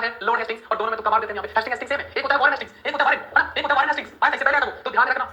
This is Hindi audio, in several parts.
है लॉर्ड हेस्टिंग्स और दोनों में तो कमाल देते हैं यहाँ पे। हेस्टिंग सेम है, एक होता है वॉरेन हेस्टिंग्स, एक होता है वॉरेन, है ना, एक होता है वॉरेन हेस्टिंग्स। आया इससे पहले आया वो, तो ध्यान रखना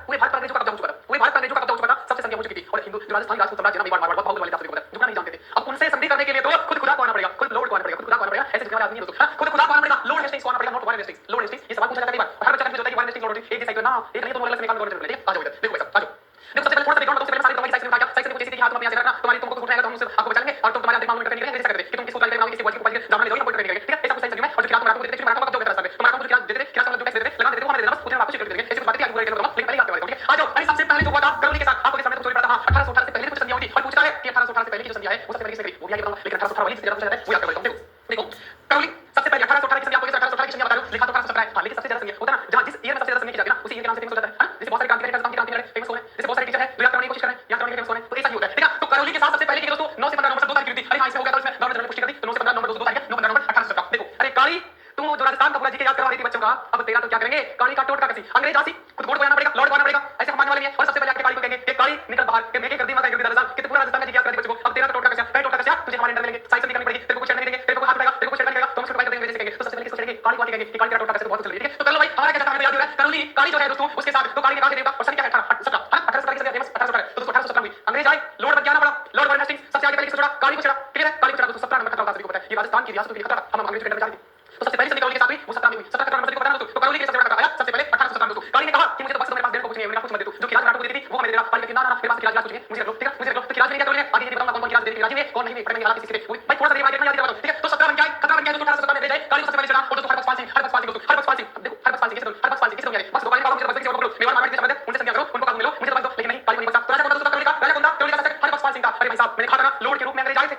पूरे भारत पर अंग्रेजों का कब्जा हो चुका था, पूरे भारत पर अंग्रेजों का कब्जा हो चुका था, सबसे संधियां हो चुकी थी और हिंदू जो राजस्थानी राजपूत साम्राज्य ना मेवाड़ मारवाड़ बहुत वाले जाते थे, झुकना नहीं जानते थे। अब उनसे संधि करने के लिए तो खुद खुदा को आना पड़ेगा, खुद लॉर्ड को आना पड़ेगा, खुद खुदा को आना पड़ेगा, ऐसे झुकने वाले आदमी नहीं दोस्तों, खुद खुदा को आना पड़ेगा, लॉर्ड हेस्टिंग्स को आना पड़ेगा, not Warren Hastings, Lord Hastings. ये सवाल पूछा जाता है कई बार, हर बच्चा कंफ्यूज होता है कि वॉरेन हेस्टिंग्स लॉर्ड हेस्टिंग्स एक ही साइड पे ना, एक नहीं तो अलग से निकाल दो, ठीक है। आ जाओ इधर, देखो भाई साहब, आ जाओ। देखो सबसे पहले थोड़ा सा बैकग्राउंड, सबसे पहले सारी तुम्हारी साइड से उठा के साइड से कुछ ऐसी थी, हाथ तुम यहां से रखना, तुम्हारी तुमको कुछ उठाएगा तो हम उससे आपको बचाएंगे और तुम तुम्हारे अंतिम मामले में करने के लिए ऐसे करते कि तुम किसी को गाली किसी को बॉडी को जामने दोगे, हम कोई ट्रेनिंग करेंगे, ठीक है। ऐसा कुछ सही समझ में और जो खिलाफ तुम्हारा को देते थे, तुम्हारा को जो कहता है तुम्हारा को जो खिलाफ देते थे, खिलाफ जो टैक्स देते थे, लगा देते थे, वो हमें देना, बस उसे वापस शेयर कर देंगे। ऐसी कुछ बातें आगे पूरा करूंगा, लेकिन पहले बात करेंगे, ठीक है। आ जाओ। अरे सबसे पहले जो हुआ था करोली के साथ, आपको के सामने तो चोरी पड़ा था। 1818 से पहले कुछ संधियां हुई थी और पूछता है कि 1818 से पहले की जो संधियां है वो सबसे पहले किसने करी, वो भी आगे बताऊंगा, लेकिन 1818 वाली ज्यादा पूछा जाता है, वो याद कर लेता हूं। देखो करोली सबसे पहले 1818 की संधियां, आपको 1818 की संधियां बता रहा हूं, लिखा तो 1817 है, हां, लेकिन सबसे ज्यादा संधियां होता है ना, जहां जिस ईयर में सबसे ज्यादा संधियां की जाती है ना, उसी ईयर के नाम से फेमस हो जाता है, जैसे बहुत सारे क्रांतिकारी फेमस हो रहे हैं, जैसे बहुत सारे टीचर हैं जो याद करने की कोशिश कर रहे हैं, याद करने के फेमस हो रहे हैं, तो ऐसा ही होता है, ठीक है। तो करोली के साथ सबसे पहले की दोस्तों 9 से 15 नवंबर 2 तारीख की थी। अरे हां, इसमें हो गया था, इसमें गवर्नमेंट ने पुष्टि कर दी, तो 9 से 15 नवंबर 2 तारीख है, 9 15 नवंबर 1817। देखो अरे काली तुम जो राजस्थान का पूरा जीके याद करवा रही थी बच्चों का, अब तेरा तो क्या करेंगे, काली का टोटका कैसी अंग्रेज आसी, खुद बोर्ड को आना पड़ेगा, लॉर्ड को आना पड़ेगा, ऐसे हम मानने वाले नहीं है। और सबसे पहले आके काली को कहेंगे कि काली निकल बाहर, कि मैं कर दी माता कर दी दादा कि तू पूरा राजस्थान का जीके याद कर दी बच्चों को, अब तेरा तो टोटका कैसा है, टोटका कैसा तुझे हमारे अंडर में लेंगे, साइड से निकलनी पड़ेगी, तेरे को कुछ नहीं देंगे, तेरे को हाथ उठाएगा, तेरे को कुछ नहीं देगा, तो हम छुटकाई कर देंगे, जैसे कहेंगे। तो सबसे पहले किसको कहेंगे, काली को आके कहेंगे कि काली तेरा टोटका कैसे, बहुत कुछ चल रही है, ठीक है। तो चलो भाई हमारा क्या हमें याद हो रहा है, करोली काली जो है दोस्तों उसके साथ, तो काली ने कहा कि देगा और सन क्या है 1817, 1817 की फेमस 1817, तो दोस्तों 1817 हुई, अंग्रेज आए, लॉर्ड बन के आना पड़ा, लॉर्ड वॉरेन हेस्टिंग्स सबसे आगे पहले किसको छोड़ा, काली को छोड़ा, क्लियर है। काली को छोड़ा दोस्तों 17 नंबर खतरा होता है, सभी को पता है, ये राजस्थान की रियासत के लिए खतरा था, हम अंग्रेजों के अंडर में जा रही थी। तो सबसे पहली संधि करोली के साथ हुई, वो 17 में हुई, 17 खतरा नंबर को पता है दोस्तों। तो करोली के सबसे बड़ा खतरा आया सबसे पहले 1817 दोस्तों। काली ने कहा कि मुझे तो बस मेरे पास देने को कुछ नहीं है, मेरे पास कुछ मत दे, तू जो खिलाफ नाटक को देती थी वो हमें दे देगा। काली कहती ना ना ना, मेरे पास खिलाफ कुछ नहीं है, मुझे रख लो, ठीक है, मुझे रख लो। तो खिलाफ नहीं क्या करोली ने आगे ये बताऊंगा कौन कौन खिलाफ देती है, कौन नहीं, पता नहीं हालात किसी के भाई थोड़ा सा ये देखना याद रखो, ठीक है। तो 17 बन गया, खतरा बन गया दोस्तों, 1817 में दे जाए काली को सबसे पहले चढ़ा और दोस्तों हरबख्श पाल सिंह, हरबख्श पाल सिंह दोस्तों, हरबख्श पाल सिंह, देखो हरबख्श पाल सिंह कैसे, हरबख्श पाल सिंह किसे समझाए, बस दो काली का मुझे बस किसी और को मेवाड़ मारवाड़ के समझ उनसे संज्ञा करो, उनको काबू में लो, मुझे तो बस दो, लेकिन नहीं काली को नहीं बचा। तो राजा कौन था दोस्तों करोली का, राजा कौन था करोली का शासक, हरबख्श पाल सिंह था। अरे भाई साहब मैंने कहा था ना लॉर्ड के रूप में अंग्रेज आए थे,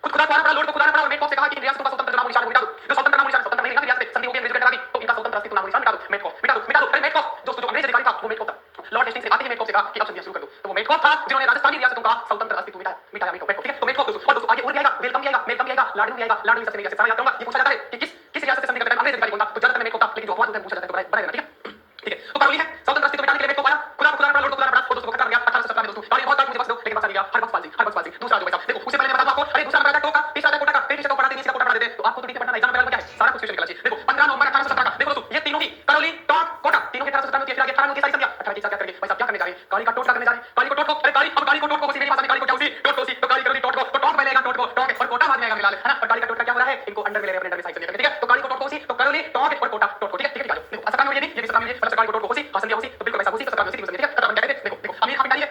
खुद खुदा को आना पड़ा, लॉर्ड को खुदा आना पड़ा और मेट कॉफ से कहा कि रियासत का स्वतंत्र नाम निशान मिटा दो, जो स्वतंत्र नाम निशान स्वतंत्र नहीं है रियासत संधि हो गई अंग्रेजों के अंदर, तो इनका स्वतंत्र अस्तित्व नाम निशान मिटा दो, मेट कॉफ मिटा दो, मिटा दो। अरे मेट कॉफ दोस्तों जो अंग्रेज अधिकारी था वो मेट कॉफ था, लॉर्ड हेस्टिंग्स से आते ही मेट कॉफ से कहा कि अब संधियां शुरू कर दो, तो वो मेट कॉफ था जिन्होंने राजस्थानी रियासतों का स्वतंत्र अस्तित्व मिटाया, मिटाया मेट कॉफ, ठीक है। तो मेट कॉफ दोस्तों, और दोस्तों आगे और भी आएगा, वेलकम भी आएगा, वेलकम भी आएगा, लाडू भी आएगा, लाडू भी सबसे नहीं जैसे सारा याद करूंगा, ये पूछा जाता है कि किस रियासत से संधि करता है अंग्रेज अधिकारी कौन था, तो ज्यादातर मेट कॉफ था, लेकिन जो अपवाद होता है पूछा जाता है तो बड़ा ठीक है, ठीक है। तो करोली है स्वतंत्र अस्तित्व मिटाने के लिए मेट कॉफ आया, खुदा खुदा पड़ा, लॉर्ड को खुदा पड़ा और दोस्तों खतरा गया 1817 में दोस्तों। काली बहुत मुझे बस दो, लेकिन बचा नहीं गया, हरबख्श पाल सिंह, हरबख्श पाल सिंह। दूसरा जो भाई साहब देखो उससे पहले मैं बताऊं आपको, अरे दूसरा नंबर टोका, तीसरा कोटा का, तीसरा को पढ़ाते नहीं, इसका कोटा पढ़ा देते, तो आपको तो ठीक है पढ़ना एग्जाम में क्या है सारा कुछ क्वेश्चन निकला चाहिए। देखो 15 नवंबर 1817 का, देखो दोस्तों ये तीनों की करोली टोक कोटा तीनों के 1817 में फिर आगे 18 की सारी संधियां 18 की साथ क्या करेंगे भाई साहब, क्या करने जा रहे हैं, काली का टोटका करने जा रहे हैं, काली को टोट को, अरे काली अब काली को टोट को उसी मेरी भाषा में काली को क्या उसी टोट को उसी, तो काली करोली टोट को, तो टोट पहले आएगा, टोट को टोक और कोटा बाद में आएगा फिलहाल, है ना। और काली का टोटका क्या हो रहा है, इनको अंडर में ले रहे हैं अपने अंडर में साइड संधियां, ठीक है। तो काली को टोट को उसी, तो करोली टोक और कोटा टोट को, ठीक है, ठीक है। देखो 17 में ये नहीं, ये भी 17 में ये, मतलब काली को टोट को उसी, संधियां उसी, तो बिल्कुल वैसा उसी, तो 17 में उसी, ठीक है। खतरा बन गया, देखो देखो अब ये कहां डालिए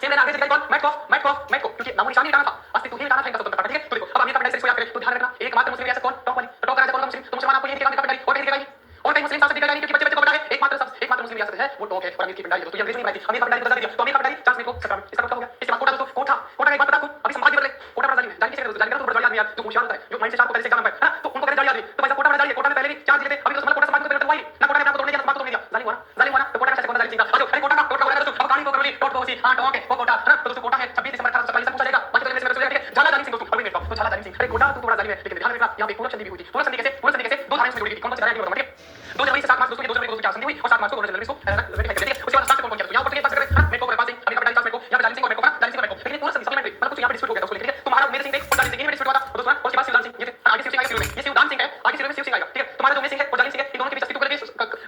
सेम देना अंग्रेज कौन, मेट कॉफ, मेट कॉफ, मेट कॉफ, क्योंकि नाम निशान ही हटाना था, अस्तित्व ही हटाना था इनका स्वतंत्र था, ठीक है। तो देखो अब अमीर का पेंडेंस को याद करें, तो ध्यान रखना एकमात्र मुस्लिम रियासत कौन, टॉप वाली, तो टॉप राजा कौन था मुस्लिम, तो मुसलमान आपको ये दिखाने का पेंडारी और कहीं दिखाई और कहीं मुस्लिम शासक दिखाई नहीं, क्योंकि बच्चे बच्चे को बता है एकमात्र मुस्लिम रियासत है वो टॉप है और अमीर की पेंडारी है, तो ये अंग्रेज नहीं बनाई थी, अमीर का पेंडारी बता दिया, तो अमीर का पेंडारी 40 को 17 इसका टोटल हो गया। इसके बाद कोटा दोस्तों, कोटा कोटा का एक बात बता दूं, अभी संभाजी बदले, कोटा बड़ा जाली में जाली किसे कहते हैं, जाली का तो बड़ा जाली यार जो होशियार होता है, जो माइंड से शार्प होता है, जैसे एग्जाम में है ना, तो उनको कहते हैं जाली आदमी, तो भाई साहब कोटा बड़ा जाली है, कोटा में पहले भी 4 जिले थे, अभी तो मतलब कोटा संभाजी को तो वही ना, कोटा ने आपको तोड़ने दिया, आपको तोड़ने दिया, जाली हुआ ना, तो कोटा का शासक कौन था, जाली सिंह था। अरे कोटा का टोटका हो गया दोस्तों, अब काली को करोली टोट को उसी, हां टोक है वो कोटा, है ना। तो दोस्तों कोटा है 26 दिसंबर 1847 पूछा जाएगा, बाकी तो इंग्लिश में पूछा जाएगा, झाला जाली सिंह दोस्तों, अभी मेट कॉफ, तो झाला जाली सिंह, अरे कोटा तो बड़ा जाली में, लेकिन ध्यान रखना यहां पे पूर्ण संधि भी हुई थी, पूर्ण संधि कैसे दो धाराएं से जुड़ी थी, कौन कौन सी धाराएं बताऊंगा, ठीक है। 2 जनवरी से 7 मार्च दोस्तों, ये 2 जनवरी को क्या संधि हुई और 7 मार्च को गवर्नर जनरल इसको वेरीफाई करेंगे, उसके बाद स्टार्ट कौन कौन किया, तो यहां पर पास करें मेट कॉफ, पास सिंह, अभी का पेंडारी मेट कॉफ, यहां पे जाली सिंह और मेट कॉफ, जाली सिंह और मेट कॉफ, लेकिन पूर्ण संधि सप्लीमेंट्री मतलब कुछ यहां पे डिस्प्यूट हो गया था उसको लेकर, ठीक है। तुम्हारा मेरे सिंह थे और जाली सिंह में डिस्प्यूट हुआ था, और दोस्तों उसके बाद शिवदान सिंह, ये आगे शिव सिंह आएगा, ये शिवदान सिंह है, आगे शिव में शिव सिंह आएगा, ठीक है। तुम्हारा जो मेरे सिंह है और जाली सिंह है, इन दोनों के बीच अस्तित्व करके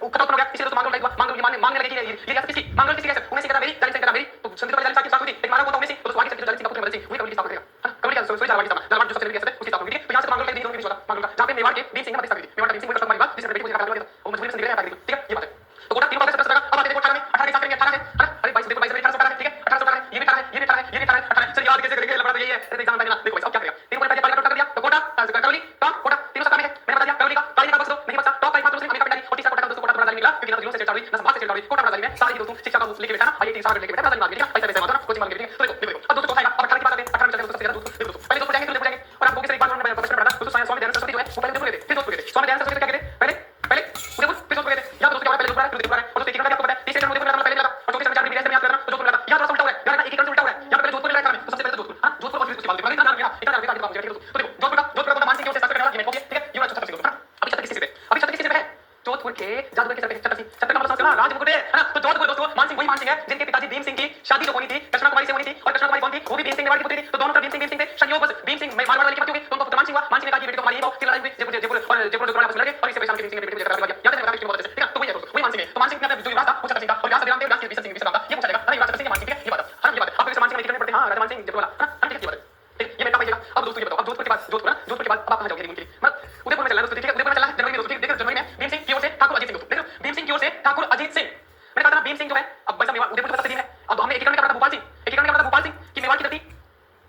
खत्म हो गया, इसी दोस्तों मांगल हुआ, मांगल मांगने लगे कि ये रियासत किसकी, मांगल किसकी है, उन्हें सिंह का मेरी, जाली सिंह का मेरी, तो संधि तो जाली सिंह की साथ हुई थी, लेकिन मारा वो तो उन्हें सिंह, तो आगे चल जाली सिंह का पुत्र मदन सिंह वही करोली स्थापना करेगा, हां करोली का सोई जारवाड़ी स्थापना, जारवाड़ जो सबसे बड़ी रियासत है उसकी स्थापना हुई थी। तो यहां से मांगल का दोनों के बीच हुआ था, मांगल का जहां पे मेवाड़ के भीम सिंह ने प्रतिष्ठा की थी, मेवाड़ का भीम सिंह को हमारी बात जिसने बेटी को निकाला हुआ था, वो मजबूरी में संधि करने ठीक है, ये बात है। तो कोटा 3 अगस्त 17 अब आते देखो 18 में, 18 के साथ करेंगे 18 से, है ना। अरे 22 देखो 22 1818 ठीक है, 1818 है, ये भी 18 है, ये भी 18 है, ये भी 18 है, 18 चल याद कैसे करेंगे, लफड़ा तो यही है, अरे एग्जाम में देना। देखो भाई अब क्या करेगा, 3 को पहले काली का टोटका कर दिया, तो कोटा करोली टॉप कोटा 317 में है, मैंने बता दिया करोली का, काली का बक्स दो नहीं बचा, टॉप का एक मात्र मुस्लिम अमीर का पेंडारी और तीसरा कोटा का दोस्तों कोटा बड़ा जाली निकला, क्योंकि ना दिलों से चेड़ हुई ना समाज से चेड़ हुई, कोटा बड़ा जाली में सारे ही दोस्तों शिक्षा का लेके बैठा ना, आईआईटी सागर लेके बैठा, बड़ा जाली मार दिया, पैसा पैसा मारना कोचिंग मार दिया, तो देखो अब दोस्तों आएगा, अब 18 की बात आते हैं, 18 में चलते हैं दोस्तों, सबसे ज्यादा दोस्तों देखो दोस्तों पहले दोस्तों जाएंगे, तो जाएंगे और आपको किसी एक बात उन्होंने प्रश्न पढ़ा था दोस्तों, स्वामी दयानंद सरस्वती जो है वो पहले दोस्तों गए थे, फिर दोस्तों गए थे, स्वामी दयानंद सरस्वती क्या कहते हैं, पहले पहले उदयपुर फिर दोस्तों गए थे, या दोस्तों क्या पहले दोस्तों है और दोस्तों तीसरा आपको पता है, तीसरे जन्म उदयपुर पहले मिला था और चौथे जन्म 4 डिग्री में याद करना, तो दोस्तों मिला था, या थोड़ा उल्टा हो रहा है, यार एक एक उल्टा हो रहा है, यहां पे पहले जोधपुर मिला था, तो सबसे पहले जोधपुर, हां जोधपुर और फिर उसके बाद देखो इतना नाम इतना आगे बात मुझे, तो देखो जोधपुर का मानसिंह से शासक करने वाला ये मेट कॉफ, ठीक है, ये वाला छत्रपति सिंह, अभी छत्रपति किसी से, अभी छत्रपति किसी से है जोधपुर के जादूगर के छत्रपति छत्रपति का मतलब समझ लो ना, राजमुकुट है ना। तो जोधपुर दोस्तों मानसिंह वही मानसिंह है जिनके पिताजी भीम सिंह की शादी जो होनी थी कृष्णा कुमारी से होनी थी, और कृष्णा कुमारी कौन थी, वो भी भीम सिंह ने वाली पुत्री थी, तो दोनों तरफ भीम सिंह थे, संयोग बस भीम सिंह मारवाड़ वाली की पति हो गई, तो उनको पुत्र मानसिंह हुआ, मानसिंह ने कहा कि बेटी तो हमारी ही हो, फिर लड़ाई हुई, जयपुर जयपुर और जयपुर जो आपस में लड़े और इससे परेशान के भीम सिंह ने बेटे को जगह दिया याद है बता बहुत अच्छे से ठीक है। तो वही है दोस्तों वही मान सिंह है। तो मान सिंह ने अपने जो युवराज था वो छत्र सिंह था और व्यास देवराम देव व्यास के विशन सिंह विशन था ये पूछा जाएगा अरे युवराज छत्र सिंह के मान सिंह ठीक है ये बात है ये बात आप मान सिंह में टिकट पड़ते हां राजा मान सिंह जयपुर वाला हां ठीक है ये बात ठीक ये मेरे का पाइएगा। अब दोस्तों ये बताओ अब जोधपुर के बाद जोधपुर ना जोधपुर के बाद अब आप कहां जाओगे हनीमून के लिए मतलब उदयपुर में चलना है दोस्तों ठीक है उदयपुर में चलना है जनवरी में दोस्तों देखो जनवरी में भीम सिंह की ओर से ठाकुर अजीत सिंह दोस्तों देखो भीम सिंह की ओर से ठाकुर अजीत सिंह मैंने कहा था ना भीम सिंह जो है अब वैसा मेवाड़ उदयपुर का सत्य दिन है। अब हमने एकीकरण का भोपाल सिंह एकीकरण का भोपाल सिंह की मेवाड़ की धरती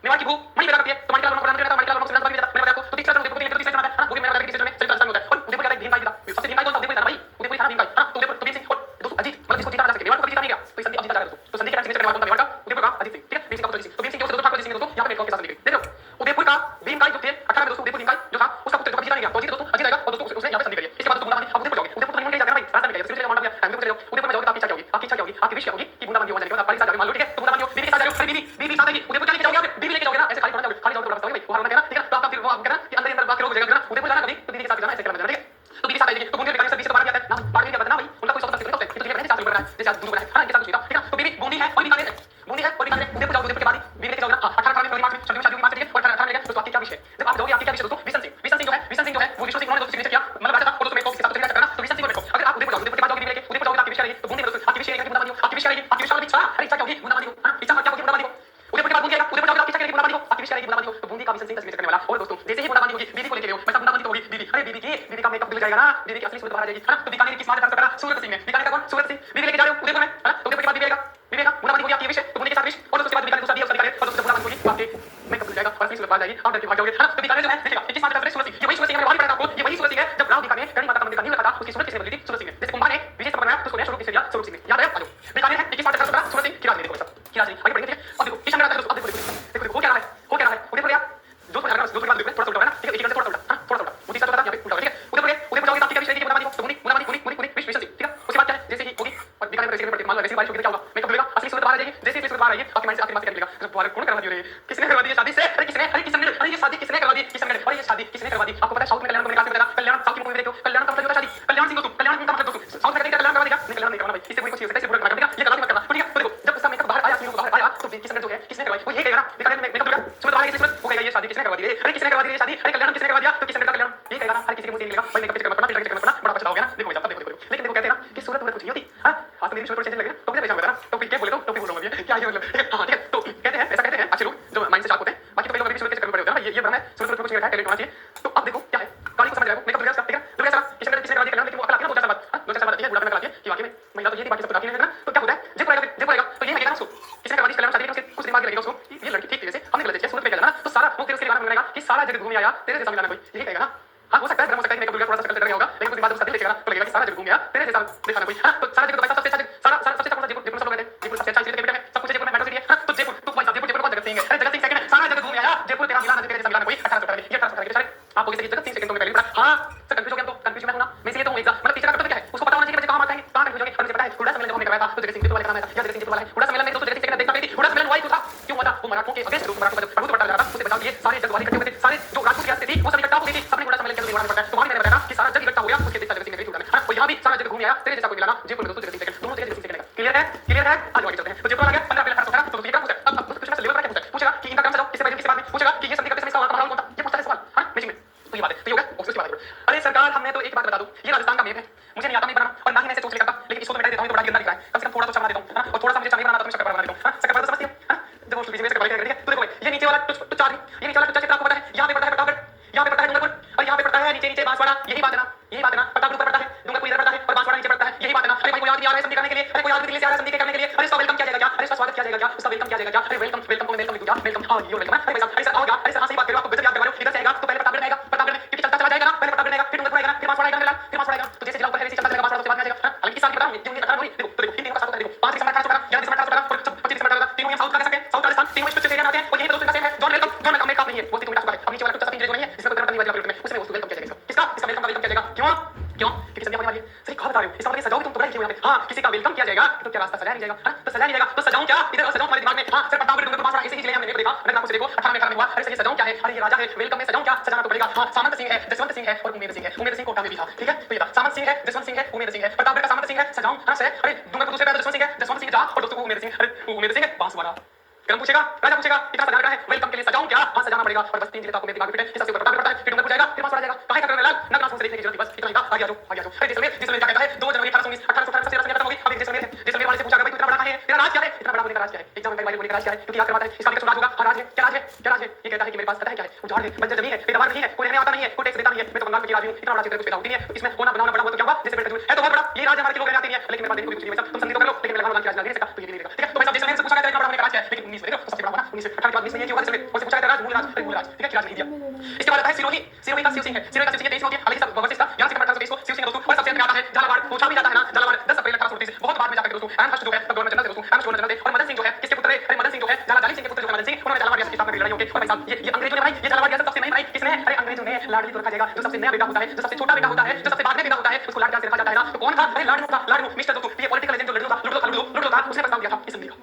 मेवाड़ की भू मणि पैदा करती है तो मणिलाल प्रधान रहता है मणिलाल प्रधान भी रहता है मैंने बताया आपको तो तीसरा उदयपुर के तीसरा है ना वो भी मैंने बताया कि तीसरे में चरित्र होता है और उदयपुर का भीम भाई था सबसे भीम भाई कौन था उदयपुर था भाई उदयपुर था भीम भाई हां तो उदयपुर तो भीम सिंह और दोस्तों अजीत मतलब जिसको जीता जा सके मेवाड़ को जीता नहीं गया तो संधि अब जीता जा रहा है तो संधि के सिग्नेचर करने वाला मेवाड़ का उदयपुर का अजीत सिंह ठीक है भीम सिंह का अजीत सिंह तो भीम सिंह के ठाकुर अजीत सिंह दोस्तों यहां पे मेरे के साथ निकले देखो उदयपुर का भीम भाई जो थे 18 में दोस्तों उदयपुर भीम भाई जो था उसका पुत्र जो जीता नहीं गया तो अजीत दोस्तों अजीत आएगा और दोस्तों उसने यहां पे संधि करी इसके बाद दोस्तों बूंदाबांदी अब उदयपुर जाओगे उदयपुर तो नहीं जाएगा भाई राजस्थान में जाएगा सिर्फ मांडव या उदयपुर जाओगे उदयपुर में जाओगे तो आपकी इच्छा क्या होगी आपकी इच्छा क्या होगी आपकी विश क्या होगी कि बूंदाबांदी हो जाने के बाद आपके साथ जाओगे मान लो ठीक है तो बूंदाबांदी हो बीबी के साथ जाओगे बीबी बीबी साथ आएगी उदयपुर जाने के जाओगे बीबी लेके जाओगे ना ऐसे खाली थोड़ा जाओगे खाली जाओगे तो बताओगे भाई वो हारना कहना ठीक है तो आपका फिर वो आप कहना कि अंदर ही अंदर बात करोगे जगह ना उदयपुर जाना कभी तो दीदी के साथ जाना ऐसे करना ठीक है तो बीबी साथ आएगी तो बूंदी निकालने से 20 से 12 क्या है ना बाढ़ में क्या बताना भाई उनका कोई सौदा नहीं तो तुम्हें कहते हैं 4 बना है जैसे आप दूर बना है हां इनके साथ सुविधा ठीक है तो बीबी बूंदी है कोई निकाले बूंदी है कोई निकाले उदयपुर जाओगे उदयपुर के बाद बीबी लेके जाओगे ना 18 में मार्च में शादी की बात करिए और 18 में लेके तो आपकी क्या विषय है जब आप जाओगे आपकी क्या विषय दोस्तों विशन सिंह जो है वो विष्णु सिंह ने दोस्तों सिग्नेचर किया मतलब राजा था और दोस्तों मेरे को इसके साथ चर्चा करना तो विशन सिंह को देखो अगर आप उदयपुर जाओगे उदयपुर के बाद जाओगे बीबी लेके उदयपुर जाओगे आपकी विषय रहेगी तो बूंदी में दोस्तों आपकी विषय रहेगी बूंदाबांदी हो आपकी विषय रहेगी आपकी विषय वाली इच्छा अरे इच्छा क्या होगी बूंदाबांदी हो हां इच्छा क्या होगी बूंदाबांदी हो उदयपुर के बाद बूंदी आएगा उदयपुर जाओगे आपकी इच्छा रहेगी बूंदाबांदी हो आपकी विषय रहेगी बूंदाबांदी हो तो बूंदी का विशन सिंह का सिग्नेचर करने वाला और दोस्तों जैसे ही बूंदाबांदी होगी बीबी को लेके वैसा बूंदाबांदी होगी बीबी अरे बीबी का मेकअप बिगड़ जाएगा ना बीबी की असली सूरत बाहर आ जाएगी है ना तो बीकानेर की स्मार्ट डांस करना सूरत सिंह ने बीकानेर का कौन सूरत सिंह बीबी लेके जा रहे हो उदयपुर में है ना तो उदयपुर के बाद बीबी आएगा बीबी का बूंदाबांदी होगी आपकी विषय तो बूंदी के साथ विष और उसके बाद बीकानेर दूसरा दिया उसका बीकानेर और उससे बूंदाबांदी होगी आपके मेकअप बिगड़ जाएगा और असली सूरत बाहर जाएगी आप डर के भाग जाओगे है ना तो बीकानेर जो है देखिएगा इक्कीस मार्च का सूरत सिंह ये वही सूरत सिंह है मैंने पढ़ा था आपको ये वही सूरत सिंह है जब राव बीकानेर कड़ी माता का मंदिर का नींव रखा था उसकी सूरत किसने बदली थी सूरत सिंह ने जैसे कुंभा ने विजय स्थापना बनाया तो उसको नया स्वरूप किसने दिया स्वरूप सिंह ने याद है आ जाओ बीकानेर है इक्कीस मार्च का सूरत सिंह की राज देखो सब की राज आगे बढ़ेंगे ठीक है अब देखो किशन राजा दोस्तों अब देखो देखो हो क्या रहा है उदयपुर गया जो थोड़ा सा उल्टा है ना ठीक है एक से थोड़ा सा उल्टा हां थोड़ा सा उल्टा वो तीसरा जो था यहां पे उल्टा ठीक है उदयपुर जाओगे तो आपकी क्या विषय रहेगी बूंदाबांदी हो तो बूंदी विष विशन सिंह ठीक है उसके बाद क्या है जैसे ही होगी और बीकानेर में रेसिपी पड़ती मान लो रेसिपी बारिश होगी तो क्या होगा मेकअप लगेगा असली सूरत बाहर आ जाएगी जैसे ही सूरत बाहर आएगी आपके माइंड से आपके दिमाग से क्या निकलेगा जब कौन करवा दी रे किसने करवा दी शादी से अरे ये शादी किसने करवा दी अरे ये शादी किसने करवा दी आपको पता है साउथ में कल्याण को निकाल के बताया कल्याण साउथ की मूवी देखो कल्याण का मतलब होता है शादी कल्याण सिंह दोस्तों कल्याण का मतलब दोस्तों साउथ में कल्याण करवा देगा नहीं कल्याण नहीं करवाना भाई इससे कोई कुछ ऐसे पूरा करवा देगा ये गलत मत करना ठीक है तो देखो जब उसका मेकअप बाहर आया सिंह बाहर आया तो किसने जो है किसने करवाई वो ये कहेगा ना बीकानेर में मेकअप लगा सूरत बाहर सूरत वो कहेगा ये शादी किसने करवा दी अरे किसने करवा दी ये शादी अरे कल्याण किसने करवा दिया तो किसने करवा कल्याण ये कहेगा ना हर किसी के मुंह से निकलेगा भाई मेकअप करना पड़ना फिल्टर करना पड़ना बड़ा पछताओगे ना देखो जब देखो लेकिन देखो कहते हैं ना कि सूरत कुछ नहीं होती हां आज तो मेरी सूरत चेंज लगे तो मुझे परेशान होता है ना तो फिर क्या बोले तो फिर बोलूंगा ये क्या ये मतलब हां ठीक है तो कहते हैं ऐसा कहते हैं अच्छे लोग जो माइंड से शार्प होते हैं बाकी तो कई लोग भी सूरत के चक्कर में पड़े होते हैं ना ये भ्रम है सूरत कुछ नहीं है टैलेंट होना चाहिए तो अब देखो क्या है कहानी को समझ जाएगा मेकअप लगा ठीक है तो कैसा किसने करवा दिया कल्याण लेकिन वो अकल आती है ना 2 4 साल बाद 2 4 साल बाद आती है बुढ़ा में आती है कि वाकई में महिला तो ये थी बाकी सब तो आती है ना तो क्या होता है जब पड़ेगा तो ये लगेगा ना उसको किसने करवा दी कल्याण शादी में कुछ दिमाग लगेगा उसको ये लड़की ठीक तरीके से हमने गलत किया सूरत पे गया ना तो सारा वो फिर उसके गाना मिलेगा कि सारा जगत घूम आया तेरे जैसा मिलाना कोई यही कहेगा ना हाँ हो सकता है भ्रम हो सकता है मेकअप थोड़ा सा कल्चर गया होगा लेकिन कुछ बाद उसका दिल देखेगा तो लगेगा कि सारा जगत घूम आया तेरे जैसा दिखाना कोई हाँ तो सारा जगत भाई सबसे अच्छा सारा सबसे अच्छा कौन सा जयपुर सब लोग कहते हैं जयपुर सबसे अच्छा इसलिए में सब कुछ जयपुर में मेट्रो सिटी है तो जयपुर तो भाई जयपुर का जगत सिंह है अरे जगत सिंह सेकंड सारा जगत घूम आया जयपुर तेरा मिलाना तेरे जैसा मिलाना कोई 18 ये 18 के सारे आप बोले जगत सिंह सेकंड में पहले पढ़ा हां सर कंफ्यूज हो गया तो कंफ्यूज मैं हूं ना मैं इसलिए तो एग्जाम मतलब टीचर का पता क्या है उसको पता होना चाहिए कि बच्चे कहां मारते हैं कहां कंफ्यूज हो गए मुझे पता है थोड़ा सा मैंने जब करवाया था तो जगत सिंह वाला नाम है या जगत सिंह वाला है थोड़ा सा मैंने दोस्तों जगत सिंह देखना पेटी थोड़ा सा मैंने वाई था क्यों हुआ था वो मराठों के अगेंस्ट मराठों का प्रभुत्व बढ़ता जा रहा था उससे बचाव लिए सारे जगवादी इकट्ठे हुए थे सारे जो राजपूत की आस्ती थी वो सब इकट्ठा हो गई थी सबने थोड़ा सा मैंने निवारण पड़ता है तो वहां मैंने बताया कि सारा जग इकट्ठा हो गया उसके देखता जगत सिंह ने उठाना है और यहां भी सारा जग घूम आया तेरे जैसा कोई मिलाना जयपुर में दोस्तों जगत सिंह दोनों जगह जगत सिंह क्लियर है आज आगे चलते हैं तो जयपुर आ गया 15 अप्रैल 1817 तो ये क्या पूछा अब कुछ ना लेवल का क्या पूछेगा कि इनका काम चलाओ किससे पहले किससे बाद में पूछेगा कि ये संधि का किसमें इसका हमारा कौन था ये पूछता है सवाल हां मैचिंग में तो ये बात है तो ये हो गया उसके बाद अरे सरकार हमने तो एक बात बता दूं ये राजस्थान का मैप है मुझे नहीं आता नहीं बनाना और ना ही मैं इसे सोच लेता लेकिन इसको तो मिटा देता हूं तो बड़ा गिरना दिख रहा है कम से कम थोड़ा तो चमड़ा देता हूं और थोड़ा सा मुझे चांदी बनाना तो मैं शक्कर बना देता हूं शक्कर बना समझती है जब वो बीच में से कमाई करेगा तो देखो ये नीचे वाला तो चार ये नीचे वाला चित्र आपको पता है यहां पे पड़ता है प्रतापगढ़ यहां पे पड़ता है डूंगरपुर और यहां पे पड़ता है नीचे नीचे बांसवाड़ा यही बात है ना प्रतापगढ़ ऊपर पड़ता है डूंगरपुर इधर पड़ता है और बांसवाड़ा नीचे पड़ता है यही बात है ना अरे भाई कोई याद नहीं आ रहा है संधि करने के लिए अरे कोई याद दिल्ली से आ रहा है संधि करने के लिए अरे इसका वेलकम किया जाएगा क्या अरे इसका स्वागत किया जाएगा क्या उसका वेलकम किया जाएगा क्या अरे वेलकम को वेलकम लिखो क्या वेलकम हां ये वेलकम अरे भाई साहब अरे सर आओ क्या अरे सर सही बात कर रहे हो आपको गजब याद करवा रहे हो इधर से आएगा तो पहले प्रतापगढ़ आएगा प्रतापगढ़ में क्योंकि चलता चला जाएगा ना पहले प्रतापगढ़ आएगा फिर डूंगरपुर आएगा फिर बांसवाड़ा आएगा फिर बांसवाड़ा आएगा तो जैसे जिला ऊपर है वैसे चलता चलेगा बांसवाड़ा उसके बाद में आ जाएगा हां इस साल की बताऊं जो 18 होगी देखो तो देखो तीन का साथ देखो 5 दिसंबर 1817 11 दिसंबर 1817 और 25 दिसंबर 1817 तीनों हम साउथ का सकते हैं साउथ राजस्थान तीनों इसको चले आते हैं और यही दोस्तों का सेम है जॉन वेलकम जॉन का मेकअप नहीं है वो तीनों का है अब नीचे वाला कुछ तीन नहीं है इसमें कोई नहीं वाला में उसमें वो वेलकम किया जाएगा इसका वेलकम किया जाएगा क्यों क्योंकि संध्या होने वाली है सही कहा बता रहे हो इसका मतलब सजाओगे तुम तो बड़ा क्यों यहां पे हां किसी का वेलकम किया जाएगा तो क्या रास्ता सजाया नहीं जाएगा हां तो सजाया नहीं जाएगा तो सजाऊं क्या इधर सजाऊं हमारे दिमाग में हां सर प्रतापगढ़ डूंगरपुर बांसवाड़ा ऐसे ही चले हमने देखा मैंने आपको से देखो 18 में हुआ अरे सही सजाऊं क्या है अरे ये राजा है वेलकम में सजाऊं क्या सजाना तो पड़ेगा हां सामंत सिंह है जसवंत सिंह है और उमेद सिंह है उमेद सिंह कोटा में भी था ठीक है तो ये था सामंत सिंह है जसवंत सिंह है उमेद सिंह है प्रतापगढ़ का सामंत सिंह है सजाऊं हां से अरे डूंगरपुर दूसरे पे जसवंत सिंह है जसवंत सिंह जा और दोस्तों को उमेद सिंह अरे उमेद सिंह है बांसवाड़ा कौन पूछेगा राजा पूछेगा इतना सजाना है वेलकम के लिए सजाऊं क्या हां सजाना पड़ेगा और बस तीन जिले का उमेद दिमाग में फिट है सबसे ऊपर प्रतापगढ़ पड़ता है फिर डूंगरपुर जाएगा फिर बांसवाड़ा जाएगा काहे कर रहे हूं। अरे जैसलमेर क्या कहता है 2 जनवरी 1819 1818 सबसे खत्म हो गई। अब जैसलमेर वाले से पूछा भाई तू इतना बड़ा है, तेरा राज क्या है, इतना बड़ा होने का राज क्या है, एग्जाम में होने का राज क्या है, क्योंकि याद करवाता है इसका भी राज होगा। हाँ राज है, क्या राज है, क्या राज है, ये कहता है कि मेरे पास पता है क्या है, उजाड़ है, बंजर जमीन है, बेदबार नहीं है, कोई रहने आता नहीं है, कोई टैक्स देता नहीं है, मैं तो बंगाल में की राज हूं, इतना बड़ा क्षेत्र कुछ पैदा होती नहीं है, इसमें होना बनाना बड़ा हुआ तो क्या हुआ, जैसे पेड़ है तो बहुत बड़ा, ये राज हमारे लोग रहने आते नहीं है, लेकिन मेरे पास देखो कुछ नहीं है, तुम संधि तो कर लो, लेकिन मैं लगान की राज नहीं सकता, तो ये नहीं मिलेगा। ठीक है, तो भाई जैसलमेर से पूछा गया इतना बड़ा होने का राज क्या है, लेकिन 19 में देखो तो सबसे बड़ा हुआ ना 1918 के बाद 19 में ये हुआ जैसलमेर, और से पूछा गया राज, मूल राज, मूल राज, ठीक है, राज नहीं दिया। इसके बाद आता है सिरोही, सिरोही का शिव सिंह है, सिरोही का शिव सिंह 23 होती है, हालांकि सब वशिष्ठ था, यहां से 1823 को शिव सिंह दोस्तों, और सबसे अंत में आता है झालावाड़, पूछा भी जाता है ना झालावाड़ 10 अप्रैल 1838 बहुत बाद में जाकर दोस्तों एम फर्स्ट जो है तब गवर्नर जनरल थे दोस्तों, एम गवर्नर जनरल थे, और मदन सिंह जो है किसके पुत्र थे, अरे मदन सिंह जो है झालावाड़ सिंह के पुत्र जो है मदन सिंह, उन्होंने झालावाड़ रियासत की स्थापना करी लड़ाई होके। और भाई साहब ये अंग्रेजों ने बनाई, ये झालावाड़ रियासत सबसे नहीं बनाई, किसने, अरे अंग्रेजों ने। लाडली तो रखा जाएगा जो सबसे नया बेटा होता है, जो सबसे छोटा बेटा होता है, जो सबसे बाद में बेटा होता है, उसको लाड प्यार से रखा जाता है ना, तो कौन था, अरे लाडनू था, लाडनू मिस्टर दोस्तों, ये पॉलिटिकल एजेंट जो लड़ू था उसने प्रस्ताव दिया था इस संधि का,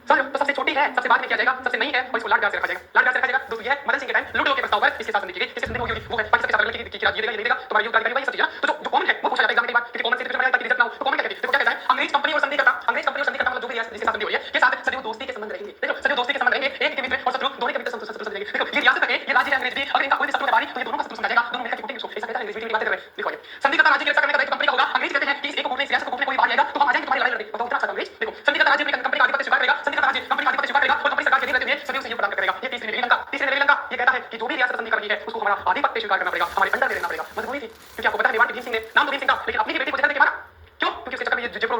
समझो तो सबसे छोटी है, सबसे बाद में किया जाएगा, सबसे नहीं है और इसको लाड प्यार से रखा जाएगा, लाड प्यार से रखा जाएगा दोस्तों। ये मदन सिंह के टाइम लूडो के प्रस्ताव पर इसके साथ संधि की गई, इसके संधि में होगी वो है पाकिस्तान के साथ लड़ने की राज ये देगा तुम्हारी युद्ध करेगा, ये सब चीजें ना, तो जो कॉमन है वो पूछा जाता है एग्जाम के बाद, क्योंकि कॉमन से कुछ बनाया ताकि रिजल्ट ना हो, तो कॉमन क्या कहते हैं, देखो क्या कहता है, अंग्रेज कंपनी और संधि करता, अंग्रेज कंपनी और संधि करता मतलब जो भी रियासत जिसके साथ संधि हुई है के साथ सदैव दोस्ती के संबंध रहेंगे, देखो सदैव दोस्ती के संबंध रहेंगे, एक के मित्र और शत्रु दोनों के मित्र शत्रु समझ जाएंगे। देखो ये रियासत है, ये राज्य है अंग्रेज भी, अगर इनका कोई भी शत्रु है बाहरी तो ये दोनों का शत्रु समझा जाएगा, दोनों मिलकर कूटेंगे उसको, ऐसा कहता है अंग्रेज भी बातें कर रहे हैं। देखो ये संधि करता राज्य की रक्षा करने का दायित्व कंपनी का होगा, अंग्रेज कहते हैं कि इस एक को कूटने इस रियासत को कूटने कोई बाहर आएगा तो हम आ जाएंगे तुम्हारी लड़ाई लड़ने, बताओ कितना अच्छा अंग्रेज। देखो संधि करता राज्य कंपनी का आधिपत्य स्वीकार करेगा, संधि करता राज्य कंपनी का आधिपत्य स्वीकार करेगा और कंपनी सरकार के लिए सदैव सहयोग प्रदान करेगा। ये तीसरी श्रेणी लंका ये कहता है कि जो भी रियासत संधि कर रही है उसको हमारा आधिपत्य स्वीकार करना पड़ेगा, हमारे अंडर में रहना पड़ेगा। मजबूरी थी क्योंकि आपको पता है मेवाड़ भीम सिंह ने नाम तो भीम सिंह था लेकिन अपनी ही बेटी को जगह देके मारा, क्यों, क्योंकि उसके चक्कर में ये जयपुर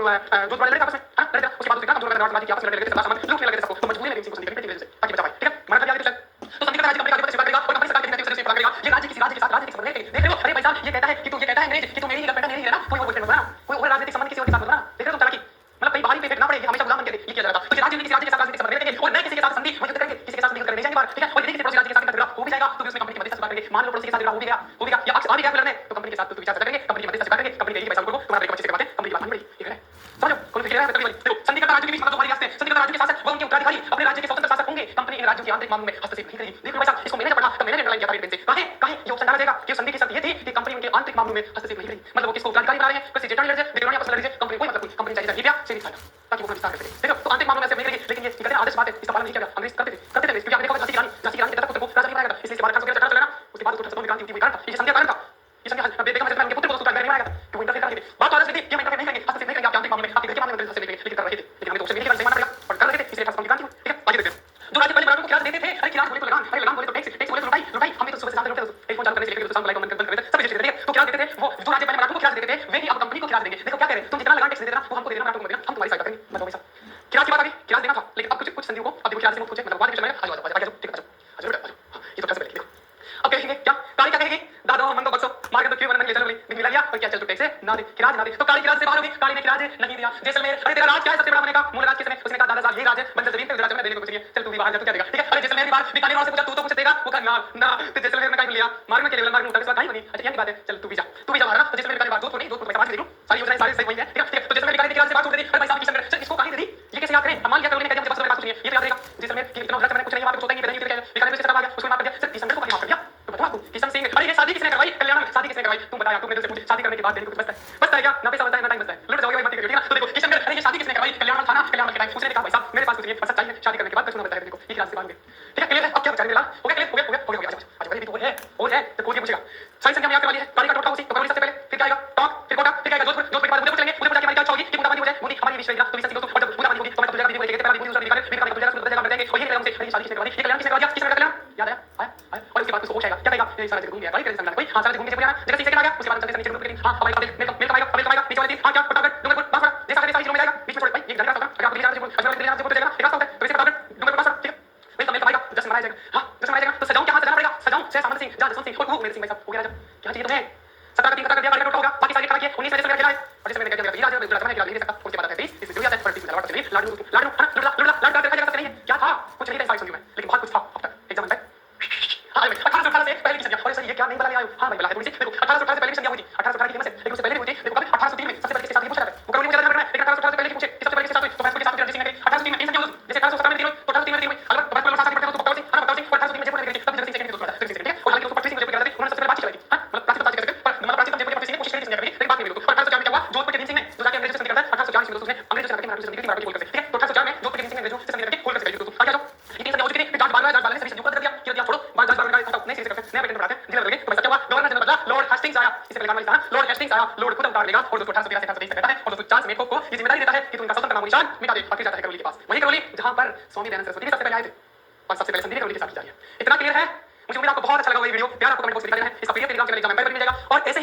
जोधपुर लड़े थे आपस में, हां लड़े थे, उसके बाद उसके कमजोर राज्य की आपस में लड़े थे, सामान लूटने लगे थे सबको, तो मजबूरी में भीम सिंह को संधि करनी पड़ी थी ताकि बचा पाए। ठीक है, मना कर दिया तो संधि करता राज्य कंपनी का आधिपत्य स्वीकार करेगा और कंपनी सरकार के लिए सदैव प्रदान करेगा। ये राज्य किसी राज्य के साथ राजनीतिक संबंध है, देख रहे हो, अरे भाई साहब ये कहता है कि तू ये कहता है अंग्रेज कि तू मेरी ही गर्लफ्रेंड नहीं रहना, कोई और बॉयफ्रेंड बनाना, कोई और राजनीतिक संबंध किसी और के साथ बनाना, देख रहे हो तुम चालाकी, मतलब कहीं बाहरी पे फेंकना पड़ेगा, हमेशा गुलाम बन के ये किया जाएगा। तो राज्य किसी राज्य के साथ राजनीतिक संबंध रखेंगे और नए किसी के साथ संधि मजबूत करेंगे, किसी के साथ संधि करने नहीं जाएंगे बाहर। ठीक है, और यदि किसी पड़ोसी राज्य के साथ झगड़ा हो भी जाएगा तो भी उसमें कंपनी की मदद से स्वीकार करेंगे, मान लो पड़ोसी के साथ झगड़ा हो भी गया या आ भी गया लड़ने तो कंपनी के साथ तो विचार करेंगे, कंपनी की मदद से स्वीकार करेंगे, कंपनी देगी पैसा उनको, तुम्हारा ब्रेक अच्छे से करवाते हैं, कंपनी की बात माननी पड़ेगी। ठीक है, समझो कौन फिक्र है कभी वाली। देखो संधि करता राज्य के बीच मतलब हमारी रास्ते, संधि करता राज्य के शासक व उनके उत्तराधिकारी अपने राज्य के स्वतंत्र शासक होंगे, कंपनी इन राज्यों के आंतरिक मामलों में हस्तक्षेप नहीं करेगी। देखो भाई साहब इसको मैंने जब पढ़ा तो मैंने अंडरलाइन किया था पेन से, काहे काहे ये ऑप्शन डाला जाएगा कि संधि की शर्त ये थी कि कंपनी उनके आंतरिक मामलों में हस्तक्षेप नहीं करेगी, मतलब वो किसको उत्तराधिकारी बना रहे हैं, किसी जेटल लड़े जेटल आपस में लड़े कंपनी कोई मतलब कोई कंपनी चाहिए ये क्या से नहीं फायदा ताकि वो अपना विस्तार कर सके। देखो तो आंतरिक मामलों में से नहीं करेगी, लेकिन ये कहते हैं आदर्श बात है, इसका पालन नहीं किया गया, अंग्रेज करते थे क्योंकि आपने देखा झांसी की रानी के तक पुत्र को राजा नहीं बनाया गया, इसलिए इसके बाद 1811 चक्कर चला ना, उसके बाद उसको सत्तावन क्रांति हुई कारण था, ये संध्या कारण था, ये संध्या बेगम हजरत उनके पुत्र को सुल्तान नहीं बनाया गया क्यों इंटरफेयर करेंगे। बात तो आदर्श थी कि हम इंटरफेयर नहीं करेंगे, हस्तक्षेप नहीं करेंगे, आप आंतरिक मामले में आपके घर के मामले में हस्तक्षेप नहीं करेंगे, लेकिन कर रहे थे, लेकिन हमें तो उससे मिलने का मानना पड़ेगा और कर रहे थे, इसलिए सत्तावन क्रांति हुई। ठीक है, आगे देखते हैं जो राज्य पहले मराठों को खिलाफ देते थे, अरे खिलाफ बोले तो लगान, अरे लगान बोले तो टैक्स बोले तो लुटाई लुटाई, हमें तो सुबह से शाम तक लुटते थे, टेलीफोन चालू करने से लेकर शाम को लाइव कमेंट बंद कर देते सब चीजें देते, तो खिलाफ देते थे वो जो राज्य पहले मराठों को खिलाफ देते थे वे ही अब कंपनी को खिलाफ देंगे। देखो क्या कह रहे हैं, तुम जितना लगान टैक्स देते ना वो हमको दे देना, मराठों को देना, हम तुम्हारी सहायता करेंगे, मतलब वैसा खिलाफ की बात आ गई, खिलाफ देना था, लेकिन अब कुछ संधियों को अब देखो खिलाफ से पूछे मतलब बाद में चलना है, आ जाओ ठीक है आ जाओ ये तो कैसे देखो अब कहेंगे क्या काली क्या कहेगी, दादो मन तो बक्सो मार के तो क्यों मन ले चलो मिला लिया और क्या चल तू टैक्स ना दे खिराज ना दे, तो काली खिराज से बाहर होगी, काली ने खिराज नहीं दिया। जैसलमेर अरे तेरा राज क्या है सबसे बड़ा होने का, मूल राज किसने, उसने कहा दादा साहब ये राज है, बंजर जमीन पे राज में देने को कुछ नहीं है, चल तू भी बाहर जा तू क्या देगा। ठीक है, अरे जैसलमेर की बात बीकानेर वाले से पूछा तू तो कुछ देगा, वो कहा ना तो जैसलमेर में काहे लिया मार में के लेवल मार में उठा के काहे बनी। अच्छा ये बात है, चल तू भी जा बाहर ना, तो जैसलमेर की बात जोधपुर नहीं जोधपुर पैसा देख लूं सारी योजनाएं सारी सही वही है। ठीक है, तो जैसलमेर की खिराज से बात छोड़ दी, अरे भाई साहब की संग इसको कहां दे दी, ये कैसे याद करें, मान लिया करोगे ने कहते मुझे बस बात सुनिए ये तो याद रहेगा, जैसलमेर की इतना राज मैंने कुछ नहीं बात सोचता ही नहीं पता नहीं बीकानेर से सब आ गया उसको माफ कर दिया, सर किशन को माफ कर दिया, तो बताओ आपको किशन सिंह अरे ये शादी किसने करवाई, कल्याण में शादी किसने करवाई, तुम बताया तुम मेरे से पूछे शादी करने के बाद देने को कुछ बचता है क्या, ना पैसा बचता है ना टाइम बचता है, लुट जाओगे भाई मत करिए ना। तो देखो किशन अरे ये शादी किसने करवाई, कल्याण था ना, कल्याण के टाइम उसने कहा भाई साहब मेरे पास कुछ नहीं है बस चाहिए शादी करने के बाद कुछ ना बताया देखो ये रास्ते बांध गए। ठीक है क्लियर है, अब क्या बेचारे मिला हो गया क्लियर हो गया अच्छा ये भी तो है तो कोई पूछेगा सारी संख्या में आपके वाली है, काली का टोटका उसी तो करोड़ी सबसे पहले फिर क्या आएगा टॉक फिर कोटा फिर क्या आएगा जोधपुर जोधपुर के बाद मुझे पूछ लेंगे मुझे पूछा कि हमारी क्या होगी कि मुद्दा बंदी हो जाए मोदी हमारी विश्व विद्या तो विश्व सिंह तो जब मुद्दा बंदी होगी तो मैं तो तुझे दीदी को लेके पहला दीदी दूसरा दीदी फिर का तुझे सुन बदल जाएगा और ये कलम से ये शादी किसने करवाई, ये कल्याण किसने करवा दिया, किसने कल्याण याद आया और उसके बाद उसको पूछेगा क्या कहेगा ये सारा जगह घूम गया भाई तेरे संग कोई हां सारा जगह घूम के चले जगह से आ गया उसके बाद चलते नीचे ग्रुप करेंगे हां हमारे पास मेल कमाएगा नीचे वाले दिन हां क्या फटाफट डूंगर पास ये सारे सारी चीजों में जाएगा बीच में भाई ये घर का होगा अगर आप ले जाना चाहिए अगर ले जाना चाहिए तो जाएगा एक रास्ता होता है तो इसे फटाफट डूंगर पास ठीक है मेल कमाएगा जस्ट मराया जाएगा हां जस्ट मराया जाएगा तो सजाऊं क्या हां सजाना पड़ेगा सजाऊं से सामंत सिंह जहां जसवंत सिंह और मेरे सिंह भाई साहब हो गया राजा क्या चाहिए तुम्हें 17 का 3 कर दिया बाकी टोटल होगा बाकी सारे खड़ा किए 19 में से खेला है और जिसमें क्या खेला राजा राजा ने खेला नहीं सकता उसके बाद आता है 30 इसमें जो आता है 30 लड़वा चली लाडू लाड का देखा जाएगा नहीं है क्या था कुछ नहीं था साइड सुनियो में लेकिन बहुत कुछ था अब तक एग्जाम में हां 1818 से पहले की संख्या और सर ये क्या नहीं बता लिया हां भाई बता है थोड़ी सी देखो 1818 से पहले की संख्या हुई थी 1818 की कीमत से लेकिन उससे पहले भी हुई थी देखो कभी 1803 में सबसे पहले किसके साथ पूछा था वो कभी मुझे जानना है लेकिन 1818 से पहले की पूछे सबसे पहले किसके साथ हुई तो भाई के साथ रणजीत सिंह ने 1803 में तीन संख्या जैसे 1817 में तीन हुई तो 1803 में तीन हुई अलग भाई को साथ पढ़ते तो बकवास सिंह हां बकवास सिंह 1803 में जयपुर में गई तब रणजीत सिंह ने दोस्त था ठीक है और हालांकि उसको पटरी सिंह जयपुर गया था उन्होंने सबसे पहले बात चलाई थी हां मतलब प्राचीन बात कर पर मतलब प्राचीन जयपुर पटरी सिंह कोशिश करी संख्या करने लेकिन बात नहीं मिली तो 1804 में क्या हुआ जोधपुर के दिन सिंह ने जो जाके अंग्रेजों से संधि करता है 1840 में दोस्तों ने अंग्रेजों से करके मराठों से संधि की मराठी बोल कर ठीक है तो 1804 में जोधपुर के दिन सिंह ने अंग्रेजों से संधि करके बोल कर दोस्तों आगे जाओ ये तीन संख्या हो चुकी थी जांच बारह ने सभी संधि को कर दिया छोड़ो जांच बारह का नए सिरे से करते नया पेटेंट बनाते हैं जिला लगे तो ऐसा क्या हुआ गवर्नर जनरल बदला लॉर्ड हेस्टिंग्स आया इससे कल्याण वाली तरह लॉर्ड हेस्टिंग्स आया, लॉर्ड खुद अवतार लेगा और दोस्तों 1813 से 1823 तक रहता है और दोस्तों चार्ल्स मेकॉक को ये जिम्मेदारी देता है कि तू इनका सल्तनत का नामो निशान मिटा दे और फिर जाता है करौली के पास, वही करौली जहां पर स्वामी दयानंद सरस्वती भी सबसे पहले आए थे और सबसे पहले संधि करौली के साथ की जा रही है। इतना क्लियर है? मुझे उम्मीद आपको बहुत अच्छा लगा ये वीडियो, प्यार आपको कमेंट बॉक्स में दिखा देना है। इसका पीडीएफ टेलीग्राम चैनल एग्जाम में मिल जाएगा और ऐसे ही